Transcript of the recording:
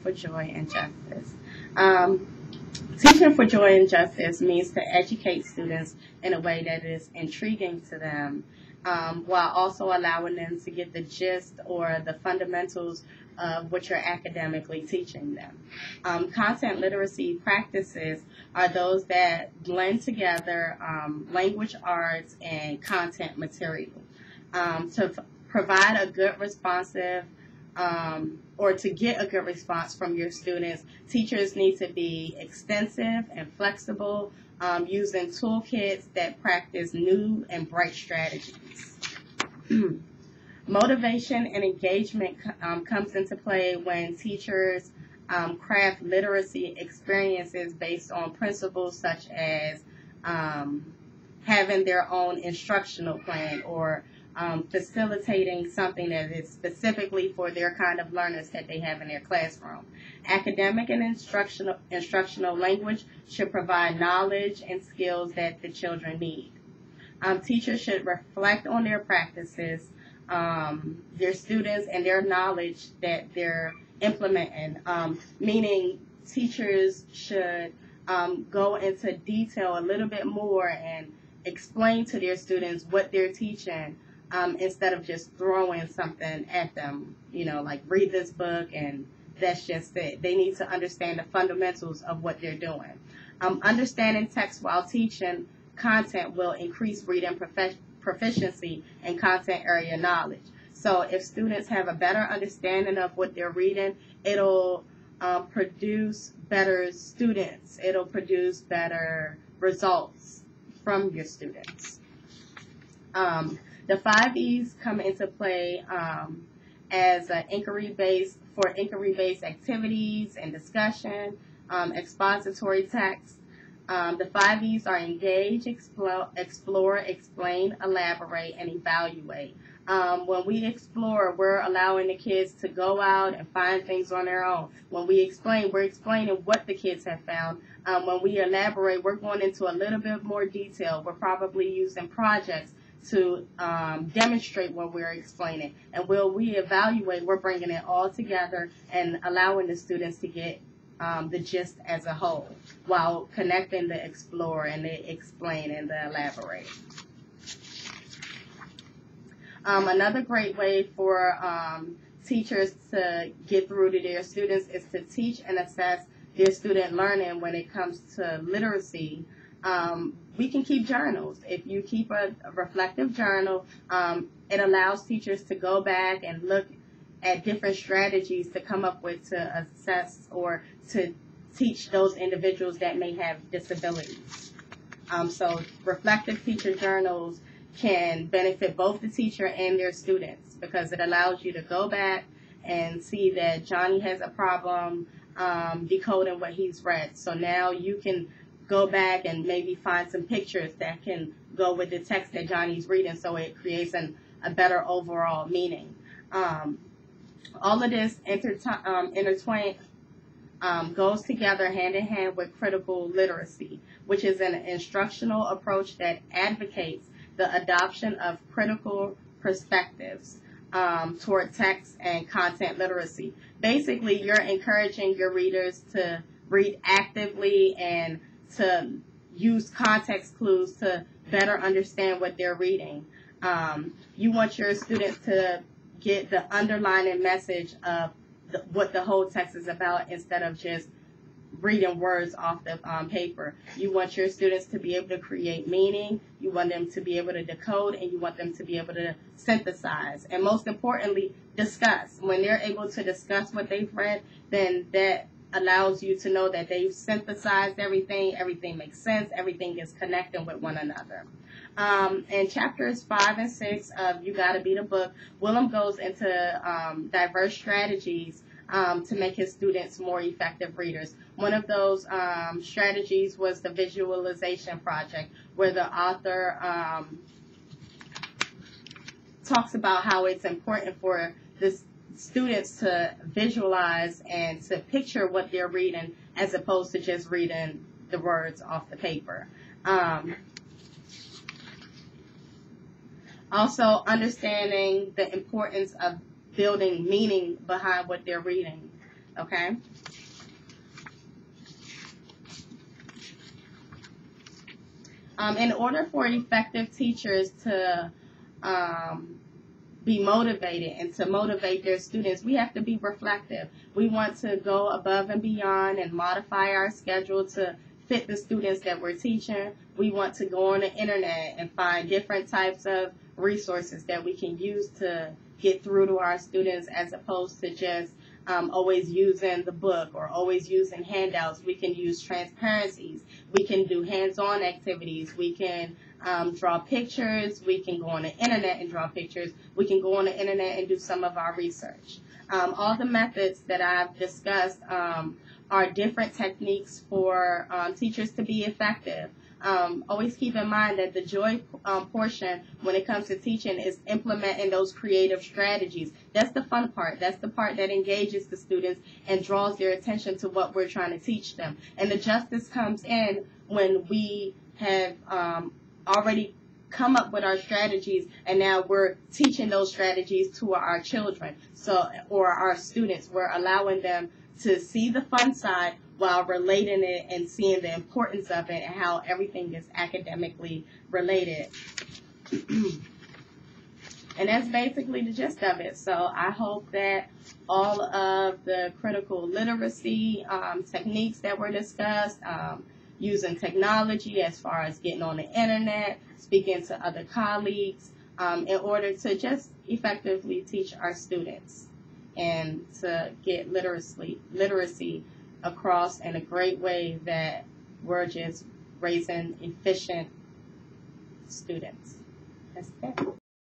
for joy and justice. Teaching for joy and justice means to educate students in a way that is intriguing to them, while also allowing them to get the gist or the fundamentals of what you're academically teaching them. Content literacy practices are those that blend together language arts and content material to provide a good responsive or to get a good response from your students. Teachers need to be extensive and flexible, using toolkits that practice new and bright strategies. Motivation and engagement comes into play when teachers craft literacy experiences based on principles such as having their own instructional plan or facilitating something that is specifically for their kind of learners that they have in their classroom. Academic and instructional language should provide knowledge and skills that the children need. Teachers should reflect on their practices, their students, and their knowledge that they're implementing, meaning teachers should go into detail a little bit more and explain to their students what they're teaching, instead of just throwing something at them, like read this book and that's just it. They need to understand the fundamentals of what they're doing. Understanding text while teaching content will increase reading proficiency and content area knowledge. So if students have a better understanding of what they're reading, it'll produce better students. It'll produce better results from your students. The 5 E's come into play as inquiry-based activities and discussion, expository text. The 5 E's are engage, explore, explain, elaborate, and evaluate. When we explore, we're allowing the kids to go out and find things on their own. When we explain, we're explaining what the kids have found. When we elaborate, we're going into a little bit more detail. We're probably using projects to demonstrate what we're explaining. And when we evaluate, we're bringing it all together and allowing the students to get the gist as a whole, while connecting the explore and the explain and the elaborate. Another great way for teachers to get through to their students is to teach and assess their student learning when it comes to literacy. We can keep journals. If you keep a reflective journal, it allows teachers to go back and look at different strategies to come up with to assess or to teach those individuals that may have disabilities. So reflective teacher journals can benefit both the teacher and their students because it allows you to go back and see that Johnny has a problem decoding what he's read. So now you can go back and maybe find some pictures that can go with the text that Johnny's reading, so it creates a better overall meaning. All of this intertwined goes together hand in hand with critical literacy, which is an instructional approach that advocates the adoption of critical perspectives toward text and content literacy. Basically, you're encouraging your readers to read actively and to use context clues to better understand what they're reading. You want your students to get the underlying message of what the whole text is about instead of just reading words off the paper. You want your students to be able to create meaning, you want them to be able to decode, and you want them to be able to synthesize. And most importantly, discuss. When they're able to discuss what they've read, then that allows you to know that they've synthesized everything makes sense, everything is connecting with one another. In chapters 5 and 6 of You Gotta Beat a Book, Willem goes into diverse strategies to make his students more effective readers. One of those strategies was the visualization project, where the author talks about how it's important for the students to visualize and to picture what they're reading as opposed to just reading the words off the paper. Also, understanding the importance of building meaning behind what they're reading. Okay? In order for effective teachers to be motivated and to motivate their students, we have to be reflective. We want to go above and beyond and modify our schedule to fit the students that we're teaching. We want to go on the internet and find different types of resources that we can use to get through to our students, as opposed to just always using the book or always using handouts. We can use transparencies. We can do hands-on activities. We can draw pictures. We can go on the internet and draw pictures. We can go on the internet and do some of our research. All the methods that I've discussed are different techniques for teachers to be effective. Always keep in mind that the joy portion when it comes to teaching is implementing those creative strategies. That's the fun part. That's the part that engages the students and draws their attention to what we're trying to teach them. And the justice comes in when we have already come up with our strategies, and now we're teaching those strategies to our children, or our students. We're allowing them to see the fun side while relating it and seeing the importance of it and how everything is academically related. And that's basically the gist of it. So I hope that all of the critical literacy techniques that were discussed, using technology as far as getting on the internet, speaking to other colleagues, in order to just effectively teach our students and to get literacy across in a great way that we're just raising efficient students. That's it.